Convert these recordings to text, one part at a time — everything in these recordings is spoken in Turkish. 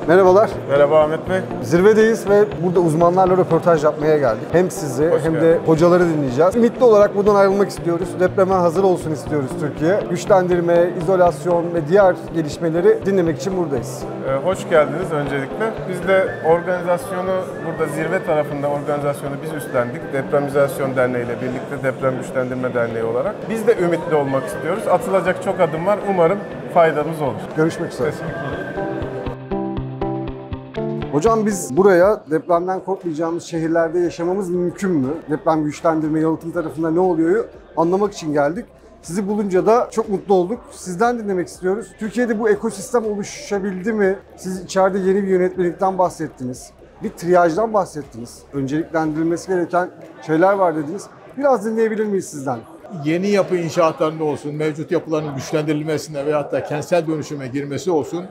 Merhabalar. Merhaba Ahmet Bey. Zirvedeyiz ve burada uzmanlarla röportaj yapmaya geldik. Hem sizi hem de hocaları dinleyeceğiz. Ümitli olarak buradan ayrılmak istiyoruz. Depreme hazır olsun istiyoruz Türkiye. Güçlendirme, izolasyon ve diğer gelişmeleri dinlemek için buradayız. Hoş geldiniz öncelikle. Biz de organizasyonu burada zirve tarafında organizasyonu biz üstlendik. Depremizasyon Derneği ile birlikte Deprem Güçlendirme Derneği olarak. Biz de ümitli olmak istiyoruz. Atılacak çok adım var. Umarım faydamız olur. Görüşmek üzere. Teşekkürler. Hocam biz buraya depremden korkmayacağımız şehirlerde yaşamamız mümkün mü? Deprem güçlendirme yalıtım tarafında ne oluyor anlamak için geldik. Sizi bulunca da çok mutlu olduk. Sizden dinlemek istiyoruz. Türkiye'de bu ekosistem oluşabildi mi? Siz içeride yeni bir yönetmelikten bahsettiniz. Bir triyajdan bahsettiniz. Önceliklendirilmesi gereken şeyler var dediniz. Biraz dinleyebilir miyiz sizden? Yeni yapı inşaatlarında olsun, mevcut yapıların güçlendirilmesine veyahut da kentsel dönüşüme girmesi olsun,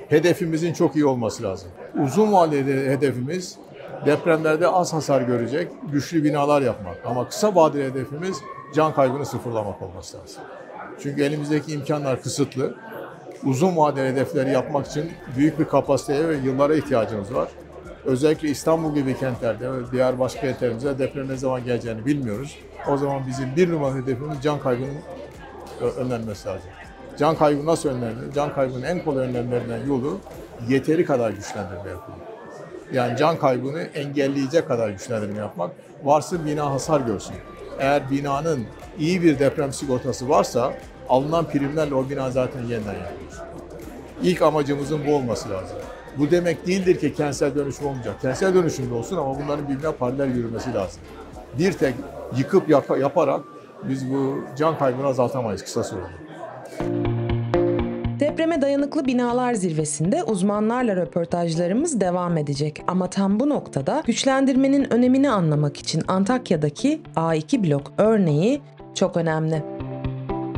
hedefimizin çok iyi olması lazım. Uzun vadeli hedefimiz depremlerde az hasar görecek, güçlü binalar yapmak. Ama kısa vadeli hedefimiz can kaybını sıfırlamak olması lazım. Çünkü elimizdeki imkanlar kısıtlı. Uzun vadeli hedefleri yapmak için büyük bir kapasiteye ve yıllara ihtiyacımız var. Özellikle İstanbul gibi kentlerde ve diğer başka kentlerimizde deprem ne zaman geleceğini bilmiyoruz. O zaman bizim bir numaralı hedefimiz can kaybının önlenmesi lazım. Can kaybı nasıl önlenir? Can kaybının en kolay önlemlerinden yolu yeteri kadar güçlendirme yapmak. Yani can kaybını engelleyecek kadar güçlendirme yapmak. Varsa bina hasar görsün. Eğer binanın iyi bir deprem sigortası varsa alınan primlerle o bina zaten yeniden yapılır. İlk amacımızın bu olması lazım. Bu demek değildir ki kentsel dönüşüm olmayacak. Kentsel dönüşüm de olsun ama bunların birbirine paralel yürümesi lazım. Bir tek yıkıp yaparak biz bu can kaybını azaltamayız kısa sürede. Depreme dayanıklı binalar zirvesinde uzmanlarla röportajlarımız devam edecek. Ama tam bu noktada güçlendirmenin önemini anlamak için Antakya'daki A2 blok örneği çok önemli.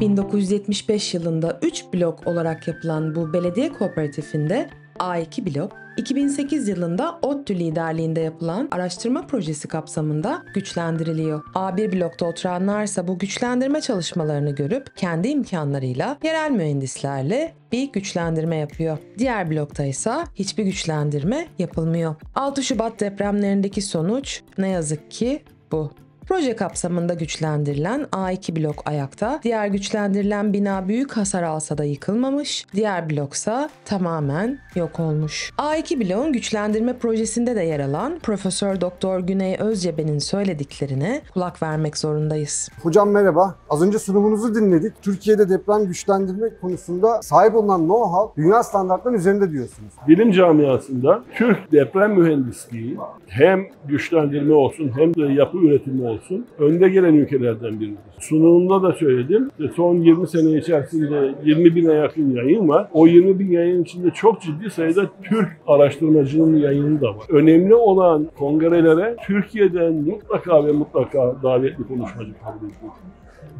1975 yılında 3 blok olarak yapılan bu belediye kooperatifinde A2 blok, 2008 yılında ODTÜ liderliğinde yapılan araştırma projesi kapsamında güçlendiriliyor. A1 blokta oturanlarsa bu güçlendirme çalışmalarını görüp kendi imkanlarıyla yerel mühendislerle bir güçlendirme yapıyor. Diğer blokta ise hiçbir güçlendirme yapılmıyor. 6 Şubat depremlerindeki sonuç ne yazık ki bu. Proje kapsamında güçlendirilen A2 blok ayakta, diğer güçlendirilen bina büyük hasar alsa da yıkılmamış, diğer bloksa tamamen yok olmuş. A2 bloğun güçlendirme projesinde de yer alan Profesör Doktor Güney Özceben'in söylediklerine kulak vermek zorundayız. Hocam merhaba. Az önce sunumunuzu dinledik. Türkiye'de deprem güçlendirme konusunda sahip olunan know-how dünya standartlarının üzerinde diyorsunuz. Bilim camiasında Türk deprem mühendisliği hem güçlendirme olsun hem de yapı üretimi olsun önde gelen ülkelerden biridir. Sunumumda da söyledim. Son 20 sene içerisinde 20 bine yakın yayın var. O 20 bin yayın içinde çok ciddi sayıda Türk araştırmacının yayını da var. Önemli olan kongrelere Türkiye'den mutlaka ve mutlaka davetli konuşmacı kabul edilir.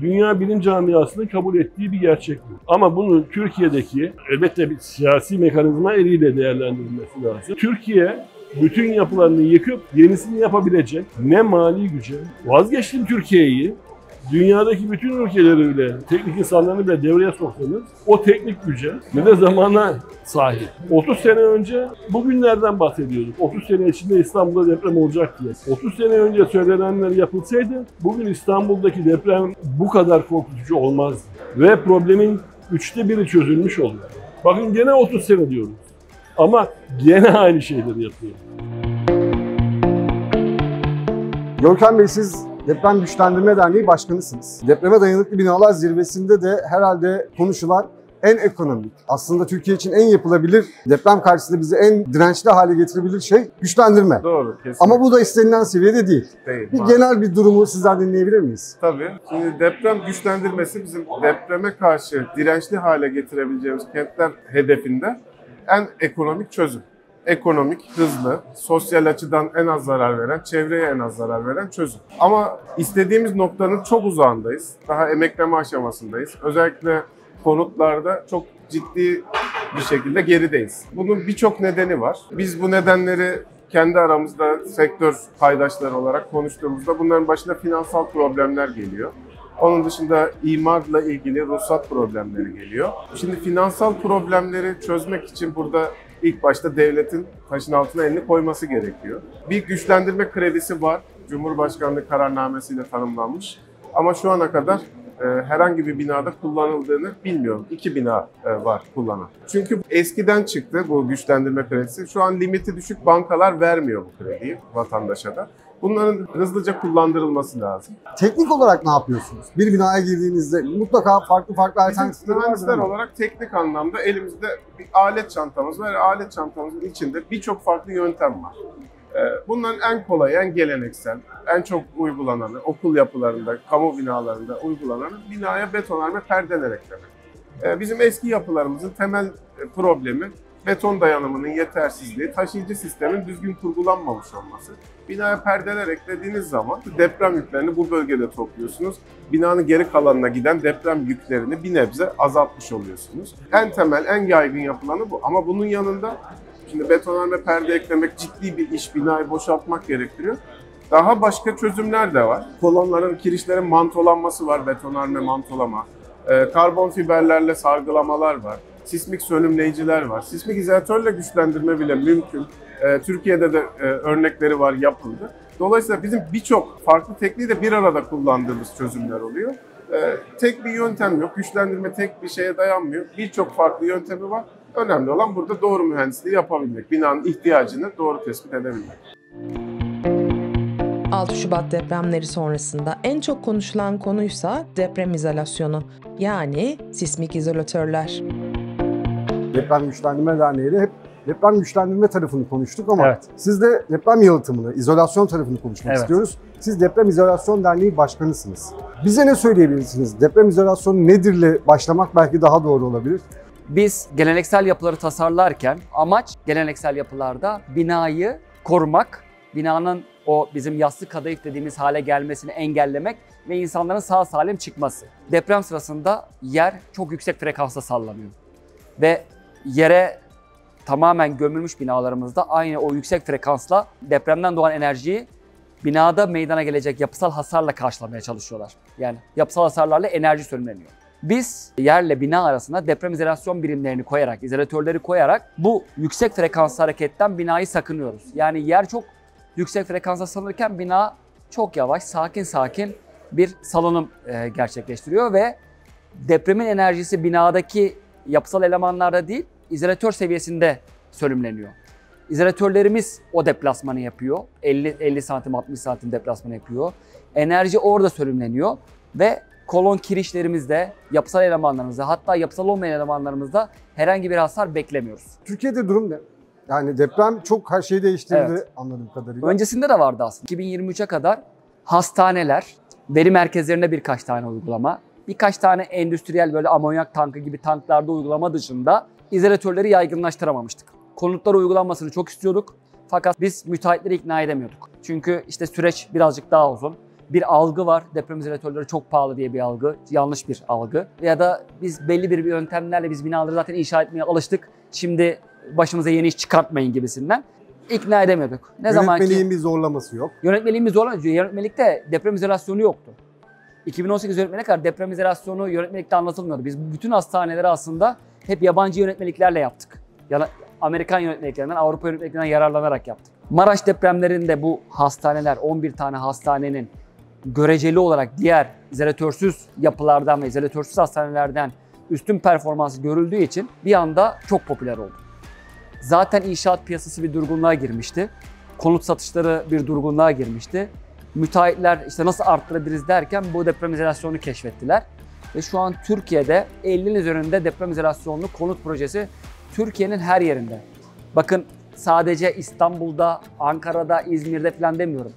Dünya bilim camiasının kabul ettiği bir gerçek bu. Ama bunu Türkiye'deki elbette bir siyasi mekanizma eliyle değerlendirilmesi lazım. Türkiye bütün yapılarını yıkıp yenisini yapabilecek ne mali güce, vazgeçtim Türkiye'yi, dünyadaki bütün ülkeleriyle, teknik insanlarını bile devreye soksanız o teknik güce ne de zamana sahip. 30 sene önce bugünlerden bahsediyorduk. 30 sene içinde İstanbul'da deprem olacak diye. 30 sene önce söylenenler yapılsaydı bugün İstanbul'daki deprem bu kadar korkutucu olmazdı. Ve problemin 1/3 çözülmüş oluyor. Bakın gene 30 sene diyoruz. Ama gene aynı şeyleri yapıyor. Görkem Bey siz Deprem Güçlendirme Derneği Başkanısınız. Depreme dayanıklı binalar zirvesinde de herhalde konuşulan en ekonomik, aslında Türkiye için en yapılabilir, deprem karşısında bizi en dirençli hale getirebilir şey güçlendirme. Doğru, kesinlikle. Ama bu da istenilen seviyede değil. Bir genel bir durumu sizden dinleyebilir miyiz? Tabii. Şimdi deprem güçlendirmesi bizim depreme karşı dirençli hale getirebileceğimiz kentler hedefinde en ekonomik çözüm. Ekonomik, hızlı, sosyal açıdan en az zarar veren, çevreye en az zarar veren çözüm. Ama istediğimiz noktanın çok uzağındayız. Daha emekleme aşamasındayız. Özellikle konutlarda çok ciddi bir şekilde gerideyiz. Bunun birçok nedeni var. Biz bu nedenleri kendi aramızda sektör paydaşları olarak konuştuğumuzda bunların başına finansal problemler geliyor. Onun dışında imarla ilgili ruhsat problemleri geliyor. Şimdi finansal problemleri çözmek için burada ilk başta devletin taşın altına elini koyması gerekiyor. Bir güçlendirme kredisi var. Cumhurbaşkanlığı kararnamesiyle tanımlanmış. Ama şu ana kadar herhangi bir binada kullanıldığını bilmiyorum. 2 bina var kullanan. Çünkü eskiden çıktı bu güçlendirme kredisi. Şu an limiti düşük bankalar vermiyor bu krediyi vatandaşa da. Bunların hızlıca kullandırılması lazım. Teknik olarak ne yapıyorsunuz? Bir binaya girdiğinizde mutlaka farklı alternatifler Bizim mühendisler vardır ama. olarak teknik anlamda elimizde bir alet çantamız var. Alet çantamızın içinde birçok farklı yöntem var. Bunların en kolayı, en geleneksel, en çok uygulananı, okul yapılarında, kamu binalarında uygulananı binaya betonarme perdeler eklemek. Bizim eski yapılarımızın temel problemi beton dayanımının yetersizliği, taşıyıcı sistemin düzgün kurgulanmamış olması. Binaya perdeler eklediğiniz zaman deprem yüklerini bu bölgede topluyorsunuz. Binanın geri kalanına giden deprem yüklerini bir nebze azaltmış oluyorsunuz. En temel, en yaygın yapılanı bu. Ama bunun yanında şimdi betonarme perde eklemek ciddi bir iş, binayı boşaltmak gerektiriyor. Daha başka çözümler de var. Kolonların, kirişlerin mantolanması var, betonarme mantolama. Karbon fiberlerle sargılamalar var. Sismik sönümleyiciler var. Sismik izolatörle güçlendirme bile mümkün. Türkiye'de de örnekleri var, yapıldı. Dolayısıyla bizim birçok farklı tekniği de bir arada kullandığımız çözümler oluyor. Tek bir yöntem yok. Güçlendirme tek bir şeye dayanmıyor. Birçok farklı yöntemi var. Önemli olan burada doğru mühendisliği yapabilmek. Binanın ihtiyacını doğru tespit edebilmek. 6 Şubat depremleri sonrasında en çok konuşulan konuysa deprem izolasyonu, yani sismik izolatörler. Deprem Güçlendirme Derneği ile hep deprem güçlendirme tarafını konuştuk ama Evet. siz de deprem yalıtımını, izolasyon tarafını konuşmak Evet. istiyoruz. Siz Deprem İzolasyon Derneği Başkanısınız. Bize ne söyleyebilirsiniz? Deprem izolasyonu nedirle başlamak belki daha doğru olabilir. Biz geleneksel yapıları tasarlarken amaç geleneksel yapılarda binayı korumak, binanın o bizim yassı kadayıf dediğimiz hale gelmesini engellemek ve insanların sağ salim çıkması. Deprem sırasında yer çok yüksek frekansta sallanıyor ve yere tamamen gömülmüş binalarımızda aynı o yüksek frekansla depremden doğan enerjiyi binada meydana gelecek yapısal hasarla karşılamaya çalışıyorlar. Yani yapısal hasarlarla enerji sönümleniyor. Biz yerle bina arasında deprem izolasyon birimlerini koyarak, izolatörleri koyarak bu yüksek frekanslı hareketten binayı sakınıyoruz. Yani yer çok yüksek frekansa salınırken bina çok yavaş, sakin sakin bir salınım gerçekleştiriyor ve depremin enerjisi binadaki yapısal elemanlarda değil, izolatör seviyesinde sönümleniyor. İzolatörlerimiz o deplasmanı yapıyor. 50 santim, 60 santim deplasmanı yapıyor. Enerji orada sönümleniyor ve kolon kirişlerimizde, yapısal elemanlarımızda, hatta yapısal olmayan elemanlarımızda herhangi bir hasar beklemiyoruz. Türkiye'de durum ne? Yani deprem çok her şeyi değiştirdi Evet. anladığım kadarıyla. Öncesinde de vardı aslında. 2023'e kadar hastaneler, veri merkezlerinde birkaç tane uygulama, birkaç tane endüstriyel böyle amonyak tankı gibi tanklarda uygulama dışında izolatörleri yaygınlaştıramamıştık. Konutlara uygulanmasını çok istiyorduk fakat biz müteahhitleri ikna edemiyorduk. Çünkü işte süreç birazcık daha uzun. Bir algı var, deprem izolatörleri çok pahalı diye bir algı, yanlış bir algı. Ya da biz belli bir yöntemlerle biz binaları zaten inşa etmeye alıştık. Şimdi başımıza yeni iş çıkartmayın gibisinden ikna edemiyorduk. Ne zaman ki Yönetmeliğin bir zorlaması yok. yönetmeliğin bir zorlaması, yönetmelikte deprem izolasyonu yoktu. 2018 yönetmeliğine kadar deprem izolasyonu yönetmelikte anlatılmıyordu. Biz bütün hastaneleri aslında hep yabancı yönetmeliklerle yaptık. Yani Amerikan yönetmeliklerinden, Avrupa yönetmeliklerinden yararlanarak yaptık. Maraş depremlerinde bu hastaneler, 11 tane hastanenin göreceli olarak diğer izolatörsüz yapılardan ve izolatörsüz hastanelerden üstün performansı görüldüğü için bir anda çok popüler oldu. Zaten inşaat piyasası bir durgunluğa girmişti. Konut satışları bir durgunluğa girmişti. Müteahhitler işte nasıl arttırabiliriz derken bu deprem izolasyonunu keşfettiler. Ve şu an Türkiye'de 50'nin üzerinde deprem izolasyonlu konut projesi Türkiye'nin her yerinde. Bakın sadece İstanbul'da, Ankara'da, İzmir'de falan demiyorum.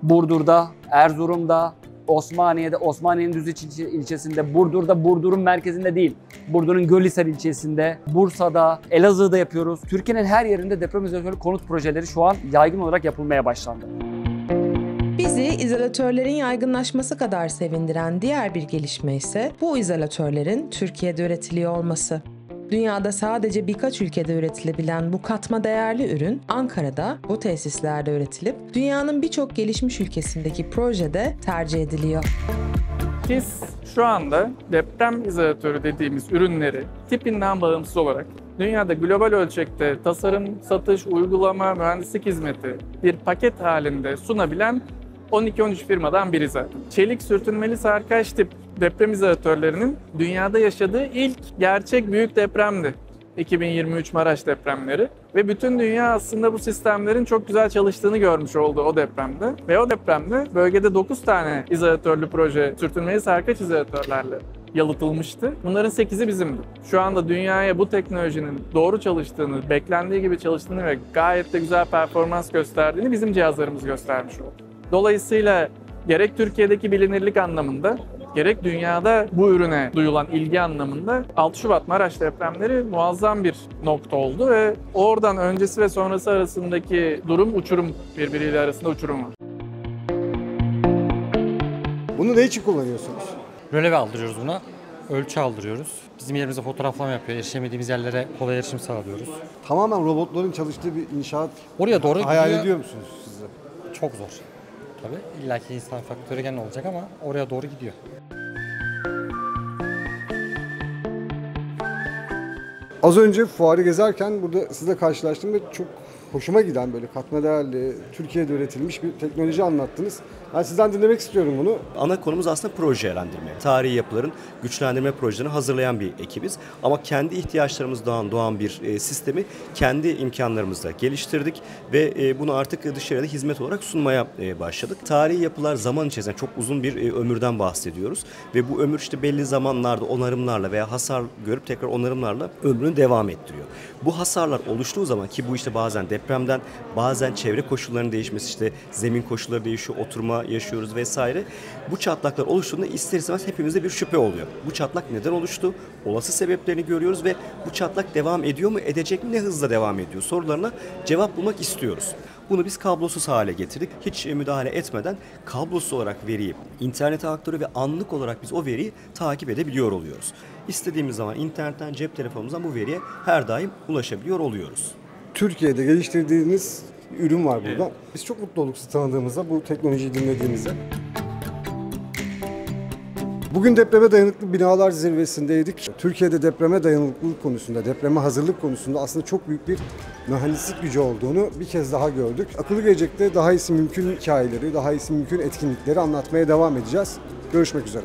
Burdur'da, Erzurum'da, Osmaniye'de, Osmaniye'nin Düzce ilçesinde, Burdur'da, Burdur'un merkezinde değil, Burdur'un Gölhisar ilçesinde, Bursa'da, Elazığ'da yapıyoruz. Türkiye'nin her yerinde deprem izolatörlü konut projeleri şu an yaygın olarak yapılmaya başlandı. Bizi izolatörlerin yaygınlaşması kadar sevindiren diğer bir gelişme ise bu izolatörlerin Türkiye'de üretiliyor olması. Dünyada sadece birkaç ülkede üretilebilen bu katma değerli ürün Ankara'da bu tesislerde üretilip dünyanın birçok gelişmiş ülkesindeki projede tercih ediliyor. Biz şu anda deprem izolatörü dediğimiz ürünleri tipinden bağımsız olarak dünyada global ölçekte tasarım, satış, uygulama, mühendislik hizmeti bir paket halinde sunabilen 12-13 firmadan biri zaten. Çelik sürtünmeli sarkaç tip deprem izolatörlerinin dünyada yaşadığı ilk gerçek büyük depremdi. 2023 Maraş depremleri ve bütün dünya aslında bu sistemlerin çok güzel çalıştığını görmüş oldu o depremde. Ve o depremde bölgede 9 tane izolatörlü proje sürtünmeli sarkaç izolatörlerle yalıtılmıştı. Bunların 8'i bizimdi. Şu anda dünyaya bu teknolojinin doğru çalıştığını, beklendiği gibi çalıştığını ve gayet de güzel performans gösterdiğini bizim cihazlarımız göstermiş oldu. Dolayısıyla gerek Türkiye'deki bilinirlik anlamında, gerek dünyada bu ürüne duyulan ilgi anlamında 6 Şubat Maraş depremleri muazzam bir nokta oldu ve oradan öncesi ve sonrası arasındaki durum uçurum, birbiriyle arasında uçurum var. Bunu ne için kullanıyorsunuz? Röleve aldırıyoruz buna. Ölçü aldırıyoruz. Bizim yerimize fotoğraflama yapıyor. Erişemediğimiz yerlere kolay erişim sağlıyoruz. Tamamen robotların çalıştığı bir inşaat Oraya doğru hayal gidiyor. ediyor musunuz siz de? Çok zor. Tabii illaki insan faktörü gene olacak ama oraya doğru gidiyor. Az önce fuarı gezerken burada sizle karşılaştım ve çok hoşuma giden böyle katma değerli, Türkiye'de üretilmiş bir teknoloji anlattınız. Ben sizden dinlemek istiyorum bunu. Ana konumuz aslında projelendirme. Tarihi yapıların güçlendirme projelerini hazırlayan bir ekibiz. Ama kendi ihtiyaçlarımızdan doğan bir sistemi kendi imkanlarımızla geliştirdik ve bunu artık dışarıda hizmet olarak sunmaya başladık. Tarihi yapılar zaman içerisinde çok uzun bir ömürden bahsediyoruz ve bu ömür işte belli zamanlarda onarımlarla veya hasar görüp tekrar onarımlarla ömrünü devam ettiriyor. Bu hasarlar oluştuğu zaman ki bu işte bazen depremden, bazen çevre koşullarının değişmesi, işte zemin koşulları değişiyor, oturma yaşıyoruz vesaire. Bu çatlaklar oluştuğunda ister istemez hepimizde bir şüphe oluyor. Bu çatlak neden oluştu? Olası sebeplerini görüyoruz ve bu çatlak devam ediyor mu? Edecek mi? Ne hızla devam ediyor? Sorularına cevap bulmak istiyoruz. Bunu biz kablosuz hale getirdik. Hiç müdahale etmeden kablosuz olarak veriyi internete aktarıyor ve anlık olarak biz o veriyi takip edebiliyor oluyoruz. İstediğimiz zaman internetten, cep telefonumuzdan bu veriye her daim ulaşabiliyor oluyoruz. Türkiye'de geliştirdiğiniz bir ürün var burada. Evet. Biz çok mutlu olduk sizi tanıdığımızda, bu teknolojiyi dinlediğimizde. Bugün depreme dayanıklı binalar zirvesindeydik. Türkiye'de depreme dayanıklılık konusunda, depreme hazırlık konusunda aslında çok büyük bir mühendislik gücü olduğunu bir kez daha gördük. Akıllı gelecekte daha iyisi mümkün hikayeleri, daha iyisi mümkün etkinlikleri anlatmaya devam edeceğiz. Görüşmek üzere.